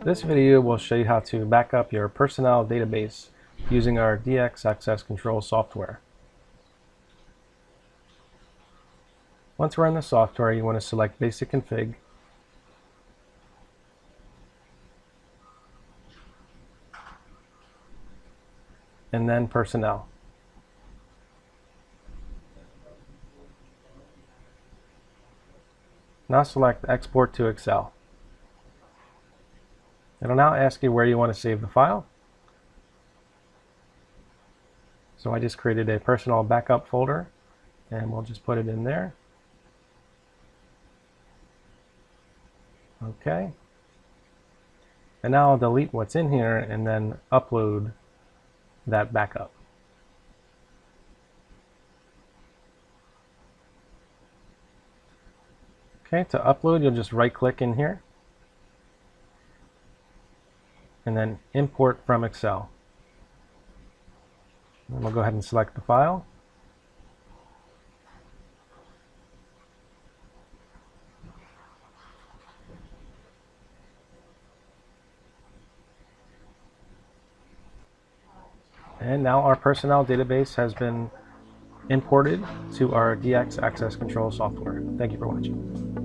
This video will show you how to back up your personnel database using our DX Access Control software. Once we're in the software, you want to select Basic Config, and then Personnel. Now select Export to Excel. It'll now ask you where you want to save the file. So I just created a personal backup folder, and we'll just put it in there. Okay. And now I'll delete what's in here and then upload that backup. Okay, to upload, you'll just right-click in here and then import from Excel. And we'll go ahead and select the file. And now our personnel database has been imported to our DX Access Control software. Thank you for watching.